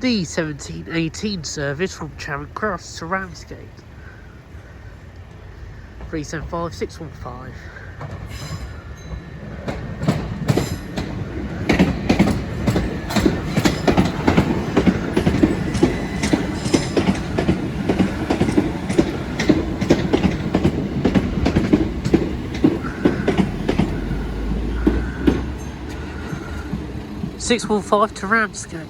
The 1718 service from Charing Cross to Ramsgate. 375 615. Six 1 5 to Ramsgate.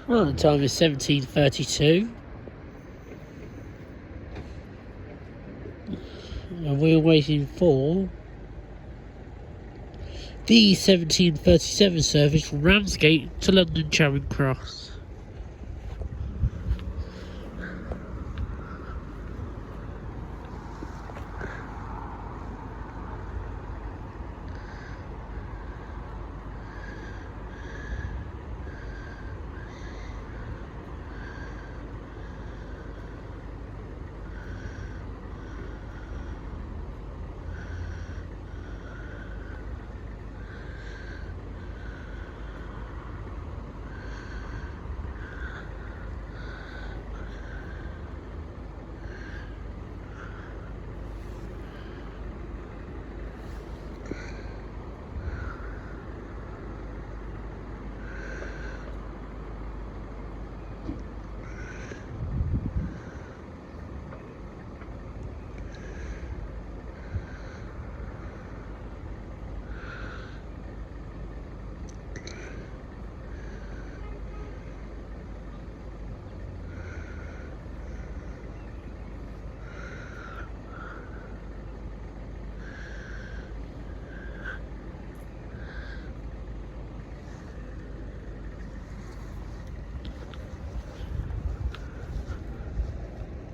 Well, the time is 17:32, and we're waiting for the 17:37 service from Ramsgate to London Charing Cross.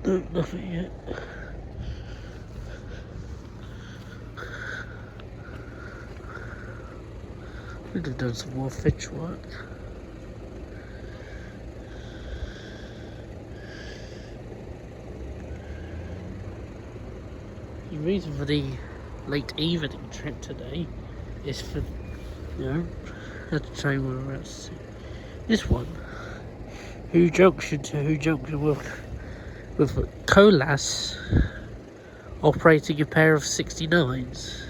No, nothing yet. Could have done some more fitch work. The reason for the late evening trip today is for, I had to train where we're at. This one, Who Junction to Who Junction with Colas operating a pair of 69s.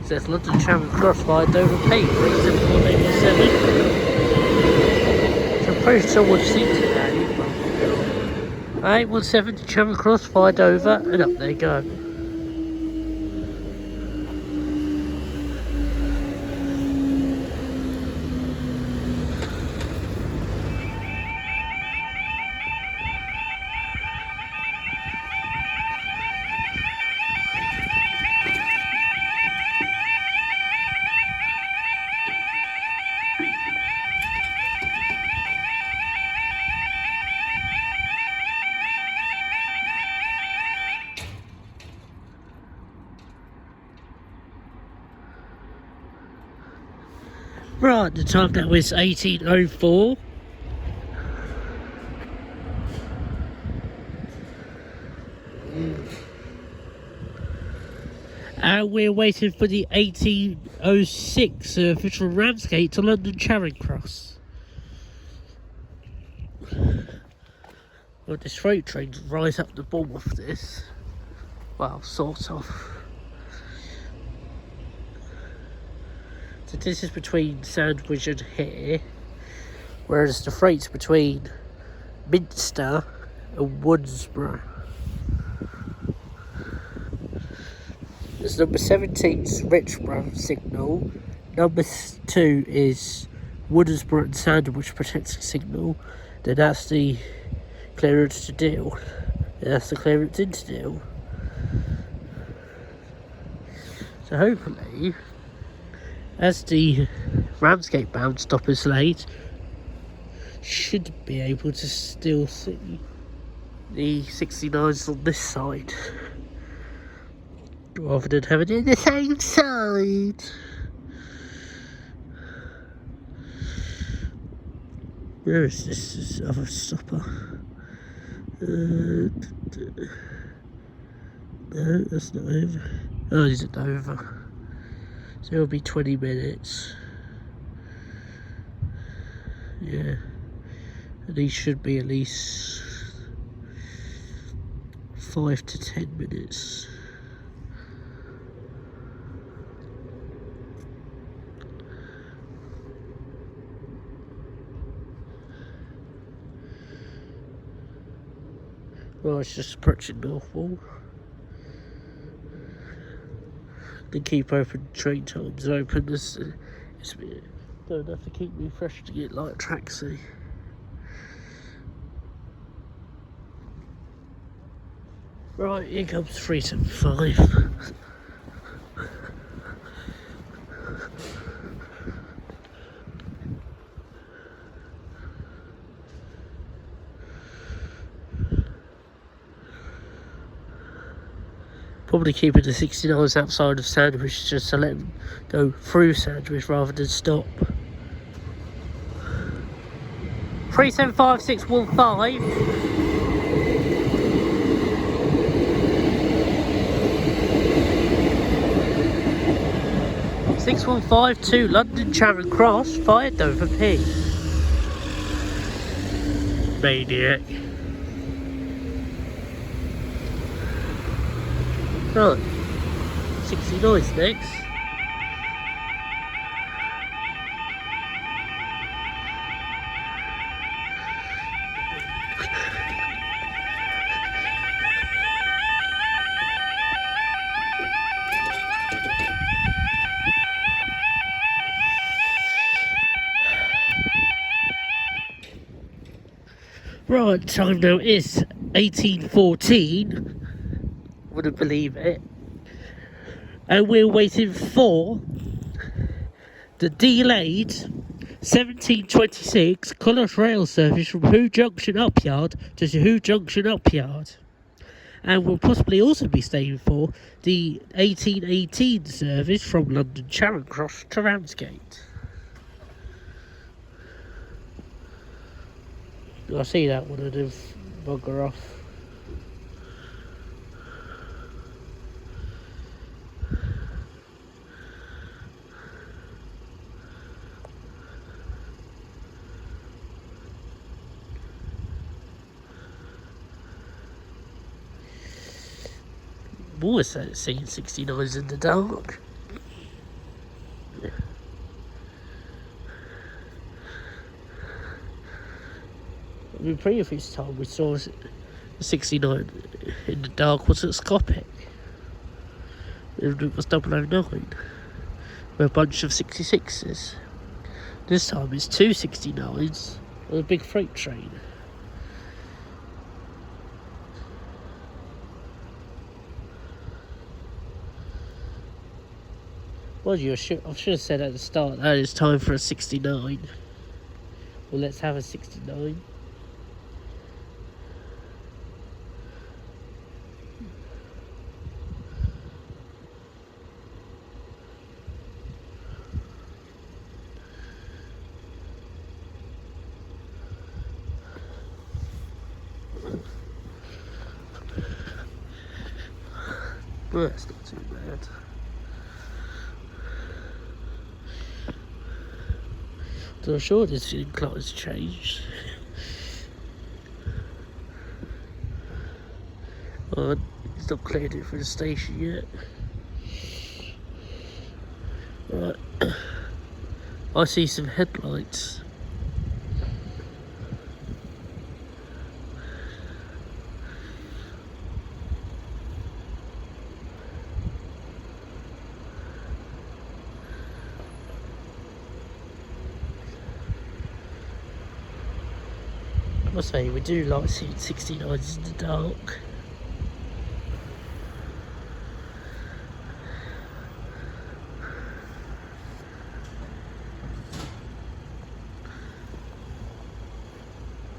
Says London Charing Cross via Dover Pay 37487. So pretty sure we'll see today. 817 to Charing Cross via Dover, and up they go. Right, the time now is 18:04. And we're waiting for the 18:06 service from Ramsgate to London Charing Cross. Well, this freight train rise up the bottom of this. Well, sort of. So this is between Sandwich and here, whereas the freight's between Minster and Woodsboro. There's number 17's Richborough signal. Number 2 is Woodsboro and Sandwich protecting signal. Then that's the clearance to deal. And that's the clearance into deal. So hopefully, as the Ramsgate bound stop is late, should be able to still see the 69s on this side, rather than having it on the same side. Where is this other stopper? No, that's not over. Oh, is it over? So it'll be 20 minutes. Yeah. And these should be at least 5 to 10 minutes. Well, it's just approaching Northwall. Then keep open train times open. Don't have to keep me fresh to get like a taxi. Right, here comes 375. Probably keeping the 69s outside of Sandwich just to let them go through Sandwich rather than stop. 375615. (615) London Charing Cross, fired Dover P. Maniac. Right, 69's next. Right, time now is 18:14. Wouldn't believe it. And we're waiting for the delayed 1726 Culloch rail service from Who Junction Upyard to Who Junction Upyard. And we'll possibly also be staying for the 1818 service from London Charing Cross to Ramsgate. I see that one and they've bugger off. I'm always seeing 69s in the dark. I mean, previous time we saw the 69 in the dark was at Scoppic. It was 009 with a bunch of 66s. This time it's 2 69s on a big freight train. Well, I should have said at the start that it's time for a 69. Well, let's have a 69. Well, that's not too bad. So I'm sure this incline's changed. Well, it's not cleared it for the station yet. Right. I see some headlights. I must say, we do like seeing 69s in the dark.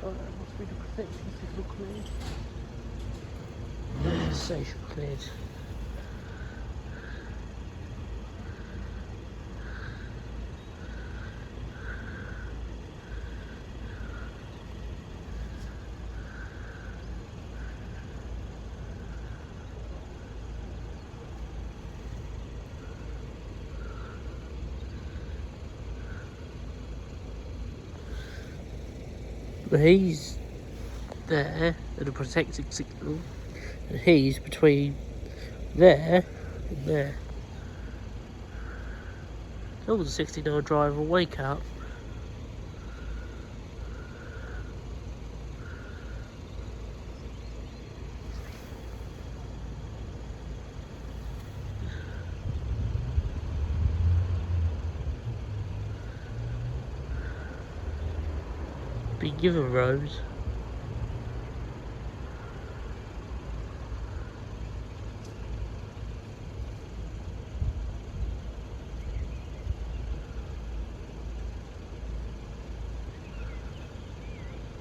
Oh, that must be the protection signal cleared. That is station cleared. But he's there at a protected signal, and he's between there and there. Tell the 69 driver, wake up. Been given roads.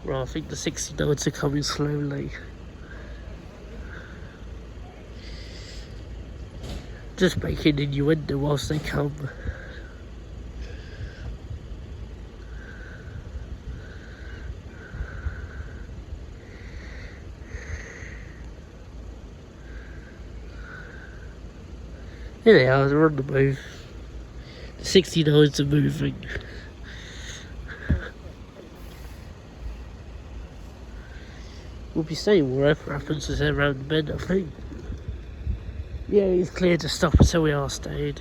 Right, I think the 69s are coming slowly. Just making innuendo whilst they come. Here they are, they're on the move. The 69s are moving. We'll be staying wherever happens as they're around the bend, I think. Yeah, it's clear to stop until we are staying.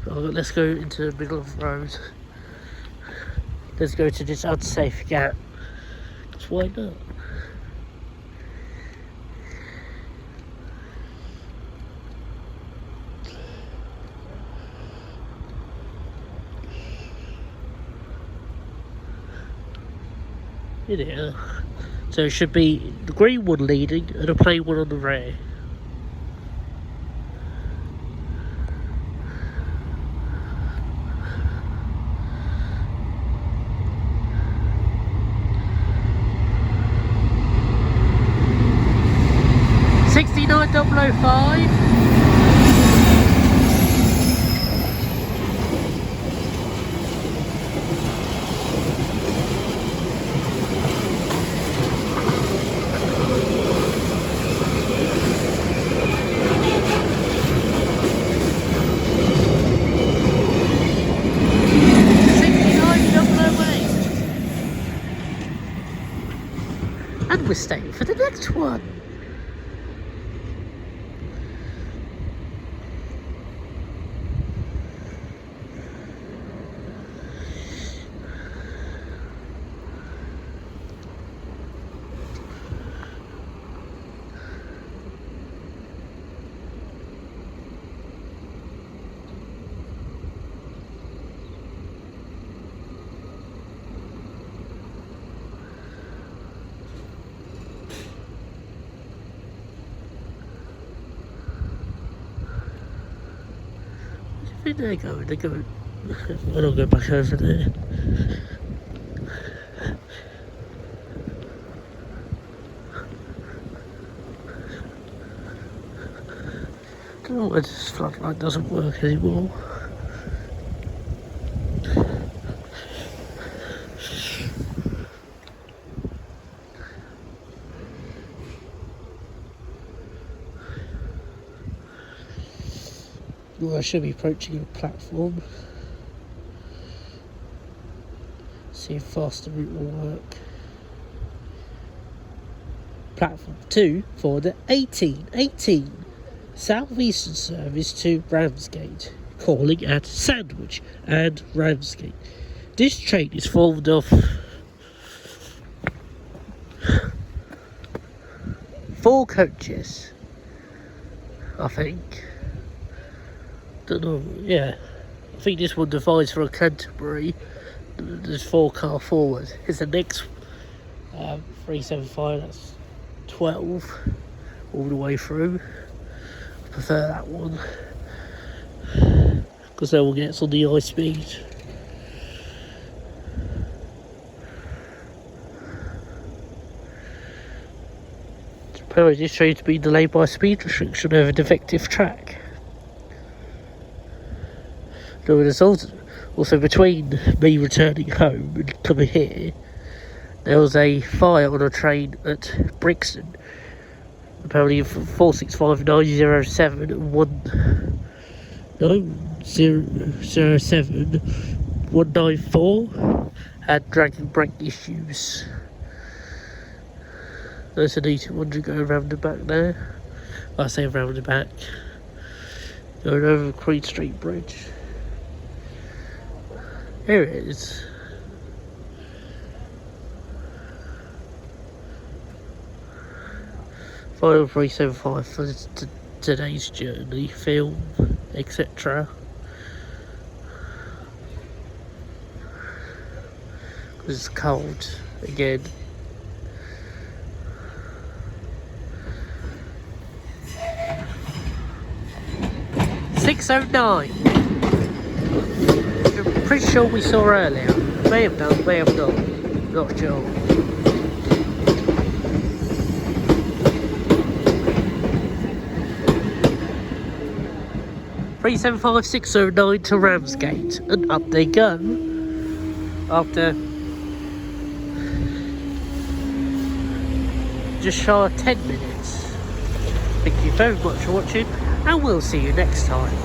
Right, let's go into the middle of the road. Let's go to this unsafe gap. Because why not? Here they are. So it should be the green one leading and a plain one on the rear. $69,005. And we're staying for the next one. I think they're going. I'll go back over there. I don't know why this floodlight doesn't work anymore. Well, I should be approaching a platform. See if faster route will work. Platform 2 for the 18 Southeastern service to Ramsgate. calling at Sandwich and Ramsgate. This train is formed of 4 coaches, I think. Don't know, yeah. I think this one divides for Canterbury. There's 4 car forward. It's the next 375, that's 12 all the way through. I prefer that one because that one gets on the high speed. Apparently this train to be delayed by a speed restriction over a defective track. So there's also between me returning home and coming here, there was a fire on a train at Brixton. Apparently 465907 and 194 had dragging brake issues. There's an E200 going around the back there. I say around the back. Going over Queen Street Bridge. Here it is. Final 375 for today's journey, film, etc. It's cold again. $6.09. I'm pretty sure we saw earlier. May have done, may have not. Not sure. $375,609 to Ramsgate, and up they go. After just shy of 10 minutes. Thank you very much for watching, and we'll see you next time.